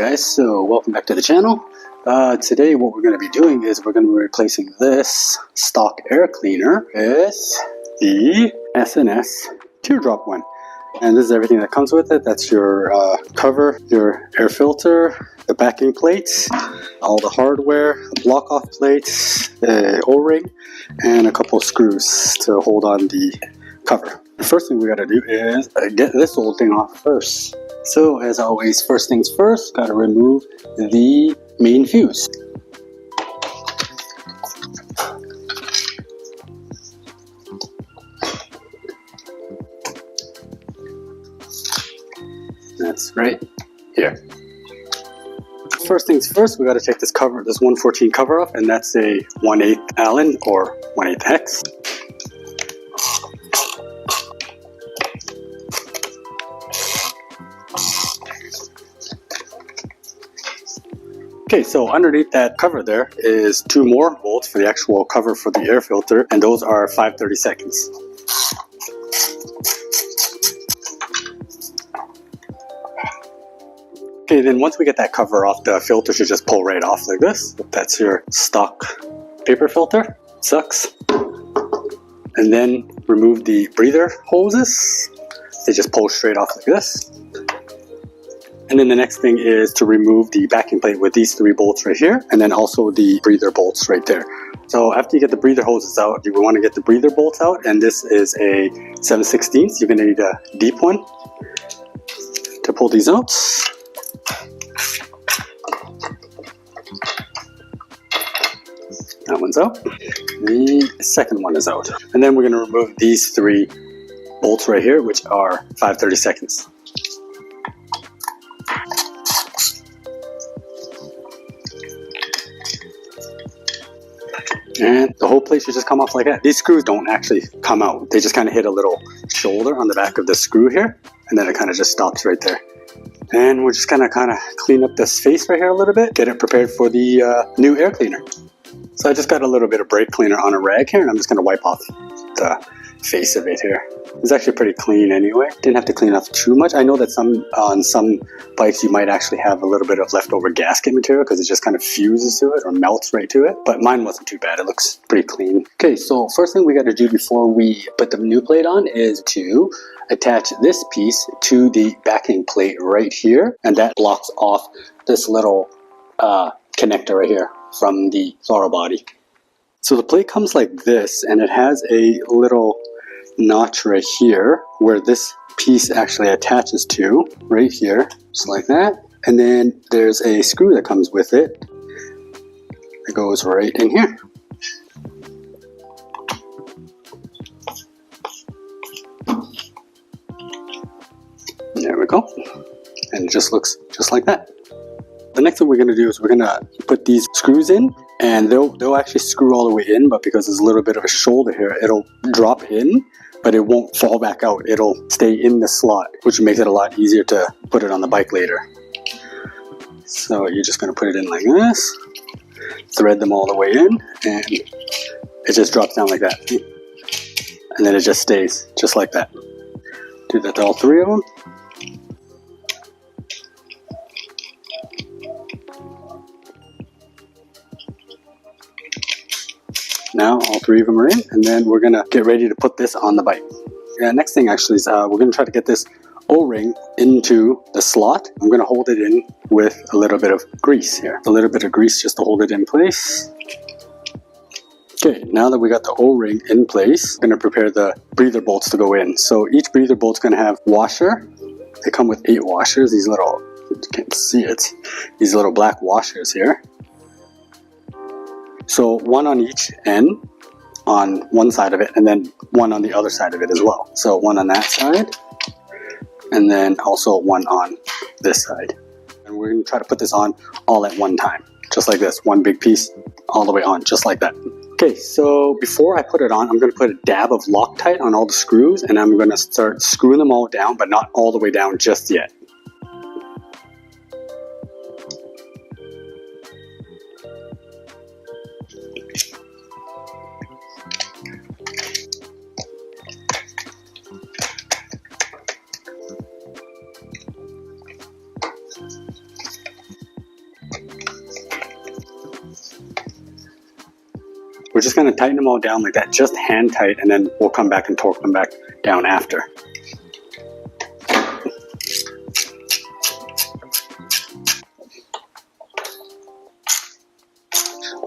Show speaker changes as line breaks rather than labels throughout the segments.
guys, so welcome back to the channel. Today what we're going to be doing is we're going to be replacing this stock air cleaner with the S&S Teardrop one. And this is everything that comes with it. That's your cover, your air filter, the backing plates, all the hardware, block off plates, the O-ring, and a couple of screws to hold on the cover. The first thing we got to do is get this old thing off first. So as always, first things first, got to remove the main fuse. That's right here. First things first, we got to take this cover, this 114 cover off, and that's a 1/8 Allen or 1/8 hex. Okay, so underneath that cover there is two more bolts for the actual cover for the air filter, and those are 5/32. Okay, then once we get that cover off, the filter should just pull right off like this. That's your stock paper filter. Sucks. And then remove the breather hoses. They just pull straight off like this. And then the next thing is to remove the backing plate with these three bolts right here, and then also the breather bolts right there. So after you get the breather hoses out, you want to get the breather bolts out, and this is a 7/16. You're going to need a deep one to pull these out. That one's out. The second one is out. And then we're going to remove these three bolts right here, which are 5/32. And the whole plate should just come off like that. These screws don't actually come out. They just kind of hit a little shoulder on the back of the screw here, and then it kind of just stops right there. And we're just gonna kind of clean up this face right here a little bit, get it prepared for the new air cleaner. So I just got a little bit of brake cleaner on a rag here, and I'm just gonna wipe off the face of it here. It's actually pretty clean anyway. Didn't have to clean off too much. I know that on some bikes you might actually have a little bit of leftover gasket material because it just kind of fuses to it or melts right to it. But mine wasn't too bad. It looks pretty clean. Okay, so first thing we got to do before we put the new plate on is to attach this piece to the backing plate right here. And that blocks off this little connector right here from the throttle body. So the plate comes like this, and it has a little notch right here where this piece actually attaches to, right here, just like that. And then there's a screw that comes with it that goes right in here. There we go. And it just looks just like that. The next thing we're going to do is we're going to put these screws in, and they'll actually screw all the way in, but because there's a little bit of a shoulder here, it'll drop in, but it won't fall back out. It'll stay in the slot, which makes it a lot easier to put it on the bike later. So you're just going to put it in like this, thread them all the way in, and it just drops down like that. And then it just stays just like that. Do that to all three of them. Now all three of them are in, and then we're going to get ready to put this on the bike. Next thing actually is we're going to try to get this O-ring into the slot. I'm going to hold it in with a little bit of grease here. A little bit of grease just to hold it in place. Okay, now that we got the O-ring in place, I'm going to prepare the breather bolts to go in. So each breather bolt's going to have washer. They come with 8 washers. These little, you can't see it, these little black washers here. So one on each end on one side of it, and then one on the other side of it as well. So one on that side, and then also one on this side. And we're going to try to put this on all at one time, just like this. One big piece all the way on, just like that. Okay, so before I put it on, I'm going to put a dab of Loctite on all the screws, and I'm going to start screwing them all down, but not all the way down just yet. just going to tighten them all down like that, just hand tight, and then we'll come back and torque them back down after.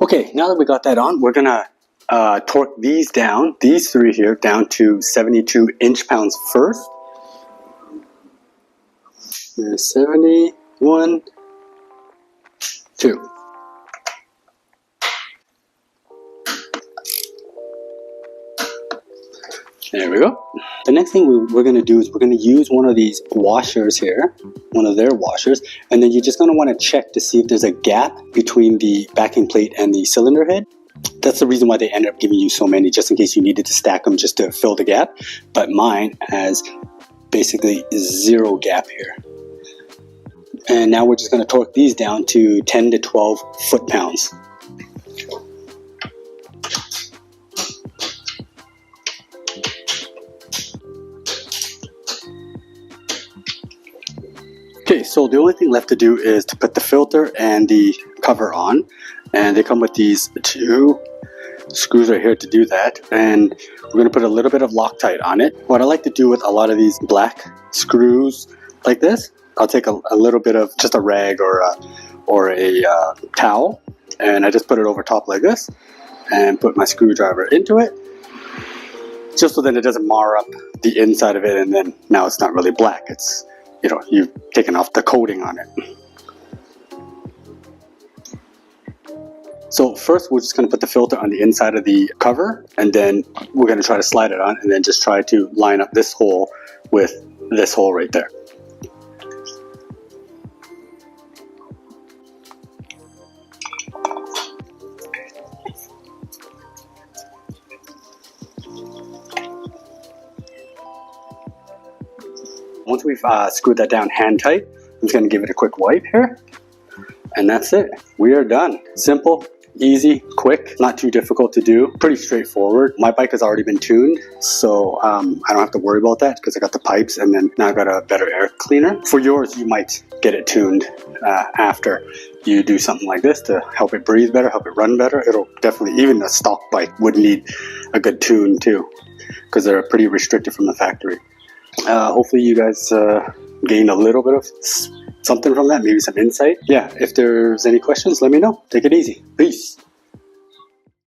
Okay, now that we got that on, we're going to torque these down, these three here, down to 72 inch-pounds first. 71, 2. There we go. The next thing we're going to do is we're going to use one of these washers here, one of their washers, and then you're just going to want to check to see if there's a gap between the backing plate and the cylinder head. That's the reason why they ended up giving you so many, just in case you needed to stack them just to fill the gap. But mine has basically 0 gap here. And now we're just going to torque these down to 10 to 12 foot-pounds. Okay, so the only thing left to do is to put the filter and the cover on. And they come with these 2 screws right here to do that. And we're going to put a little bit of Loctite on it. What I like to do with a lot of these black screws like this, I'll take a little bit of just a rag or a towel, and I just put it over top like this and put my screwdriver into it, just so that it doesn't mar up the inside of it, and then now it's not really black. It's, you know, you've taken off the coating on it. So first we're just going to put the filter on the inside of the cover, and then we're going to try to slide it on, and then just try to line up this hole with this hole right there. Once we've screwed that down hand tight, I'm just going to give it a quick wipe here. And that's it. We are done. Simple, easy, quick, not too difficult to do. Pretty straightforward. My bike has already been tuned, so I don't have to worry about that because I got the pipes, and then now I got a better air cleaner. For yours, you might get it tuned after you do something like this to help it breathe better, help it run better. It'll definitely, even a stock bike would need a good tune too, because they're pretty restricted from the factory. Hopefully you guys gained a little bit of something from that, maybe some insight. Yeah, if there's any questions, let me know. Take it easy. Peace.